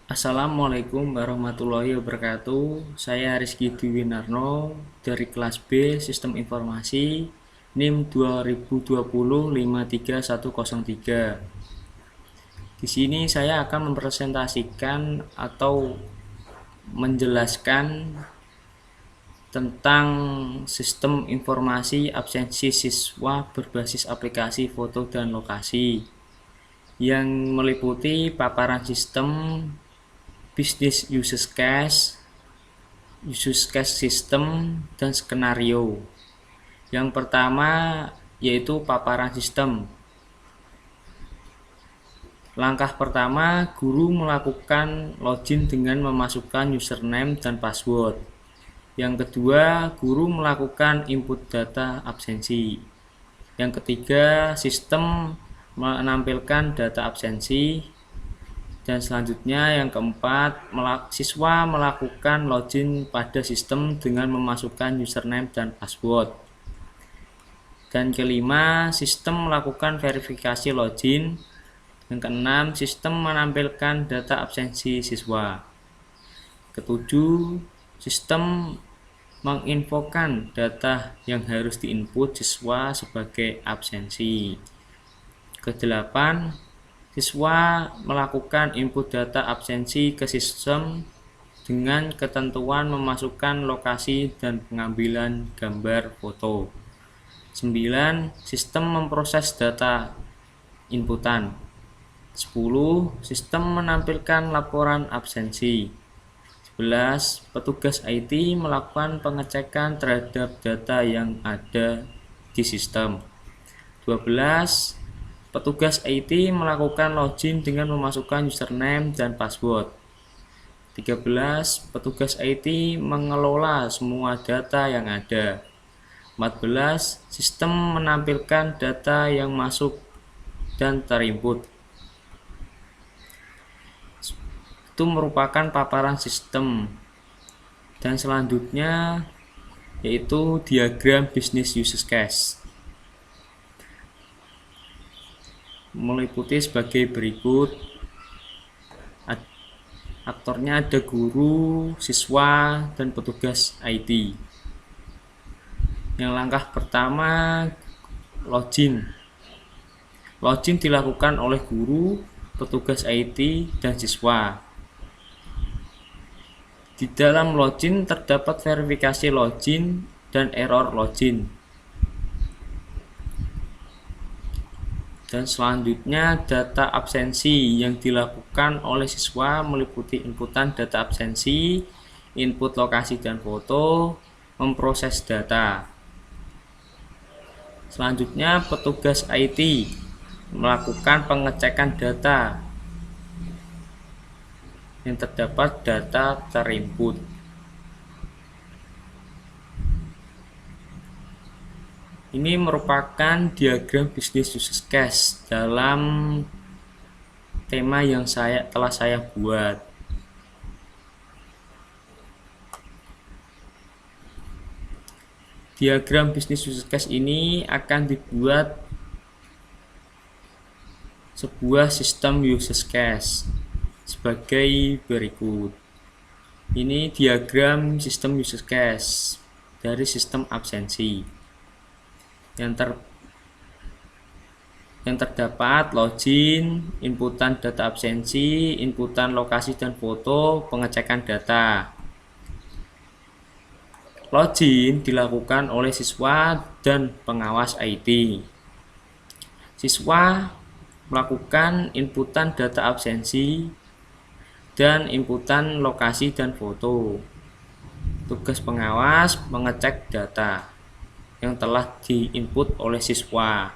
Assalamualaikum warahmatullahi wabarakatuh. Saya Rizky Dwinarno dari kelas B Sistem Informasi NIM 2020-53103. Di sini saya akan mempresentasikan atau menjelaskan tentang sistem informasi absensi siswa berbasis aplikasi foto dan lokasi yang meliputi paparan sistem, business use case system, dan skenario. Yang pertama yaitu paparan sistem. Langkah pertama, guru melakukan login dengan memasukkan username dan password. Yang kedua, guru melakukan input data absensi. Yang ketiga, sistem menampilkan data absensi. Dan selanjutnya yang keempat, siswa melakukan login pada sistem dengan memasukkan username dan password. Dan kelima, sistem melakukan verifikasi login. Yang keenam, sistem menampilkan data absensi siswa. Ketujuh, sistem menginfokan data yang harus diinput siswa sebagai absensi. Kedelapan, siswa melakukan input data absensi ke sistem dengan ketentuan memasukkan lokasi dan pengambilan gambar foto. 9. Sistem memproses data inputan. 10. Sistem menampilkan laporan absensi. 11. Petugas IT melakukan pengecekan terhadap data yang ada di sistem. 12. Petugas IT melakukan login dengan memasukkan username dan password. 13. Petugas IT mengelola semua data yang ada. 14. Sistem menampilkan data yang masuk dan terinput. Itu merupakan paparan sistem. Dan selanjutnya yaitu diagram business use case. Meliputi sebagai berikut. Aktornya ada guru, siswa, dan petugas IT. Yang langkah pertama, login. Login dilakukan oleh guru, petugas IT, dan siswa. Di dalam login terdapat verifikasi login dan error login. Dan selanjutnya data absensi yang dilakukan oleh siswa meliputi inputan data absensi, input lokasi dan foto, memproses data. Selanjutnya petugas IT melakukan pengecekan data yang terdapat data terinput. Ini merupakan diagram business use case dalam tema yang telah saya buat. Diagram business use case ini akan dibuat sebuah sistem use case sebagai berikut. Ini diagram sistem use case dari sistem absensi. Yang terdapat login, inputan data absensi, inputan lokasi dan foto, pengecekan data. Login dilakukan oleh siswa dan pengawas IT. Siswa melakukan inputan data absensi dan inputan lokasi dan foto. Tugas pengawas mengecek data yang telah diinput oleh siswa.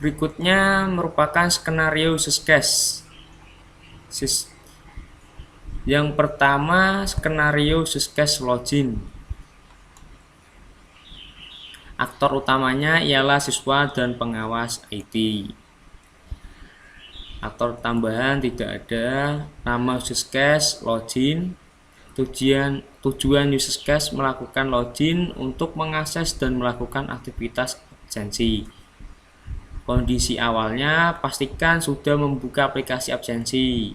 Berikutnya merupakan skenario use case. Yang pertama, skenario use case login. Aktor utamanya ialah siswa dan pengawas IT. Aktor tambahan tidak ada. Nama use case login, Tujuan use case melakukan login untuk mengakses dan melakukan aktivitas absensi. Kondisi awalnya, pastikan sudah membuka aplikasi absensi.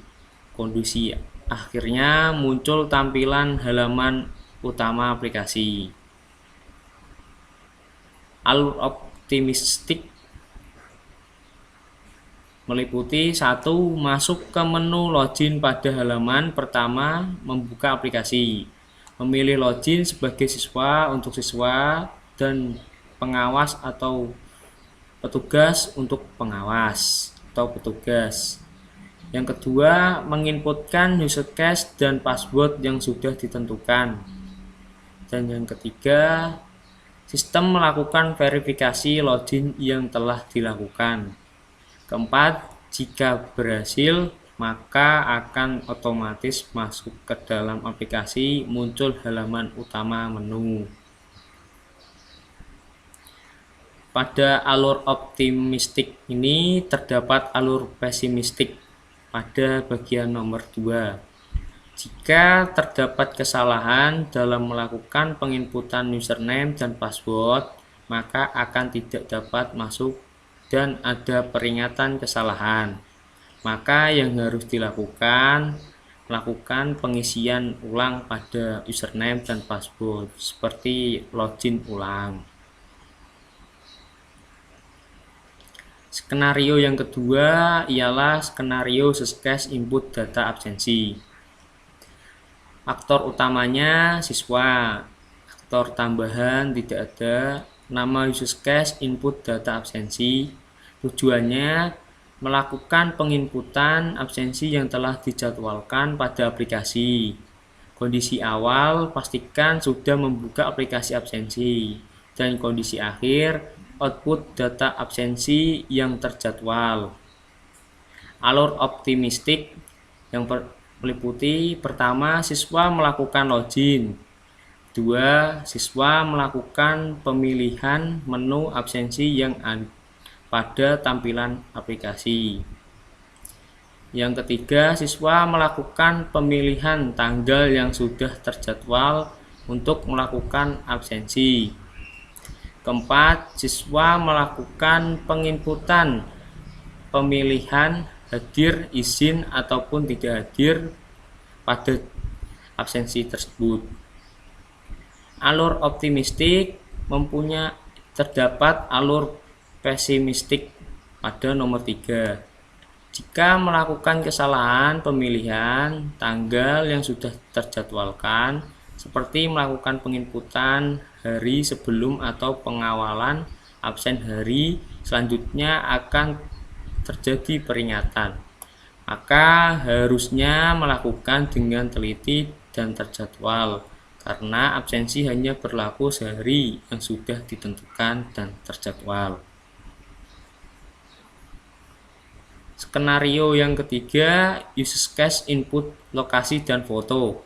Kondisi akhirnya, muncul tampilan halaman utama aplikasi. Alur optimistik meliputi 1. Masuk ke menu login pada halaman pertama membuka aplikasi. Memilih login sebagai siswa untuk siswa dan pengawas atau petugas untuk pengawas atau petugas. Yang kedua, menginputkan user case dan password yang sudah ditentukan. Dan yang ketiga, sistem melakukan verifikasi login yang telah dilakukan. Keempat, jika berhasil, maka akan otomatis masuk ke dalam aplikasi, muncul halaman utama menu. Pada alur optimistik ini terdapat alur pesimistik pada bagian nomor 2. Jika terdapat kesalahan dalam melakukan penginputan username dan password, maka akan tidak dapat masuk dan ada peringatan kesalahan. Maka yang harus dilakukan, melakukan pengisian ulang pada username dan password seperti login ulang. Skenario yang kedua ialah skenario use case input data absensi. Aktor utamanya siswa, aktor tambahan tidak ada, nama use case input data absensi. Tujuannya melakukan penginputan absensi yang telah dijadwalkan pada aplikasi. Kondisi awal, pastikan sudah membuka aplikasi absensi. Dan kondisi akhir, output data absensi yang terjadwal. Alur optimistik yang meliputi pertama, siswa melakukan login. 2. Siswa melakukan pemilihan menu absensi yang pada tampilan aplikasi. Yang ketiga, siswa melakukan pemilihan tanggal yang sudah terjadwal untuk melakukan absensi. Keempat, siswa melakukan penginputan pemilihan hadir, izin, ataupun tidak hadir pada absensi tersebut. Alur optimistik terdapat alur pesimistik pada nomor 3. Jika melakukan kesalahan pemilihan tanggal yang sudah terjadwalkan, seperti melakukan penginputan hari sebelum atau pengawalan absen hari selanjutnya, akan terjadi peringatan. Maka harusnya melakukan dengan teliti dan terjadwal, karena absensi hanya berlaku sehari yang sudah ditentukan dan terjadwal. Skenario yang ketiga, use case input lokasi dan foto.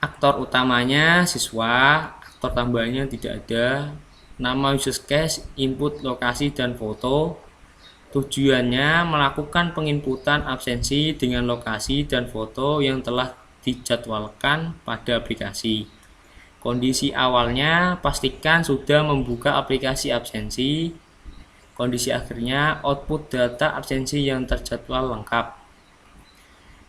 Aktor utamanya siswa, aktor tambahannya tidak ada. Nama use case input lokasi dan foto. Tujuannya melakukan penginputan absensi dengan lokasi dan foto yang telah dijadwalkan pada aplikasi. Kondisi awalnya, pastikan sudah membuka aplikasi absensi. Kondisi akhirnya, output data absensi yang terjadwal lengkap.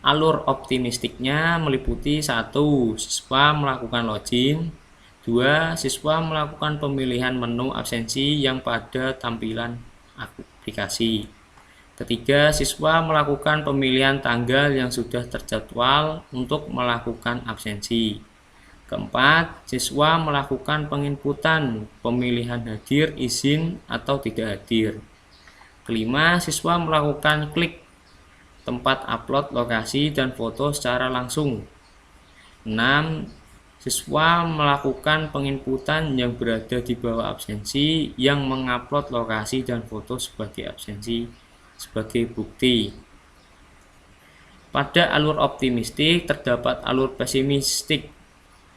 Alur optimistiknya meliputi 1. Siswa melakukan login. 2. Siswa melakukan pemilihan menu absensi yang pada tampilan aplikasi. Ketiga, siswa melakukan pemilihan tanggal yang sudah terjadwal untuk melakukan absensi. Keempat, siswa melakukan penginputan pemilihan hadir, izin, atau tidak hadir. Kelima, siswa melakukan klik tempat upload lokasi dan foto secara langsung. 6. Siswa melakukan penginputan yang berada di bawah absensi yang mengupload lokasi dan foto sebagai absensi sebagai bukti. Pada alur optimistik terdapat alur pesimistik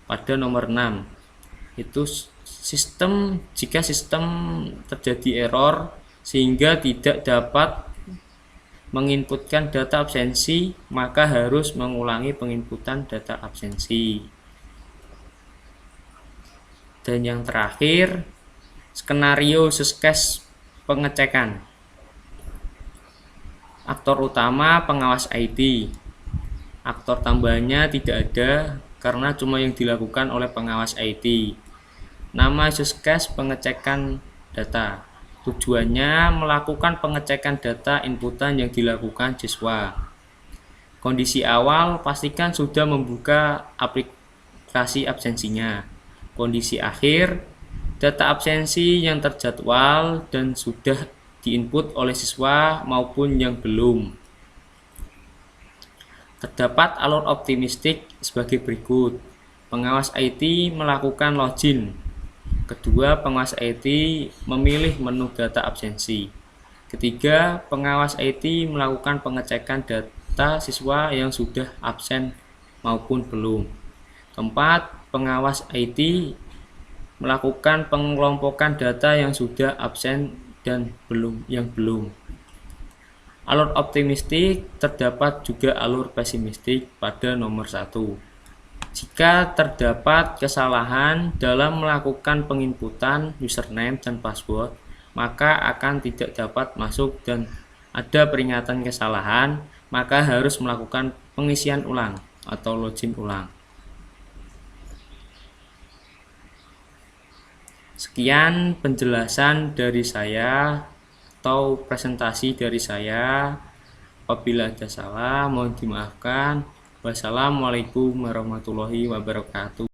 pada nomor 6. Itu jika sistem terjadi error sehingga tidak dapat menginputkan data absensi, maka harus mengulangi penginputan data absensi. Dan yang terakhir, skenario use case pengecekan. Aktor utama pengawas IT. Aktor tambahannya tidak ada karena cuma yang dilakukan oleh pengawas IT. Nama use case pengecekan data. Tujuannya melakukan pengecekan data inputan yang dilakukan siswa. Kondisi awal, pastikan sudah membuka aplikasi absensinya. Kondisi akhir, data absensi yang terjadwal dan sudah diinput oleh siswa maupun yang belum. Terdapat alur optimistik sebagai berikut. Pengawas IT melakukan login. Kedua, pengawas IT memilih menu data absensi. Ketiga, pengawas IT melakukan pengecekan data siswa yang sudah absen maupun belum. Keempat, pengawas IT melakukan pengelompokan data yang sudah absen dan belum. Alur optimistik, terdapat juga alur pesimistik pada nomor 1. Jika terdapat kesalahan dalam melakukan penginputan username dan password, maka akan tidak dapat masuk dan ada peringatan kesalahan, maka harus melakukan pengisian ulang atau login ulang. Sekian penjelasan dari saya atau presentasi dari saya. Apabila ada salah, mohon dimaafkan. Wassalamualaikum warahmatullahi wabarakatuh.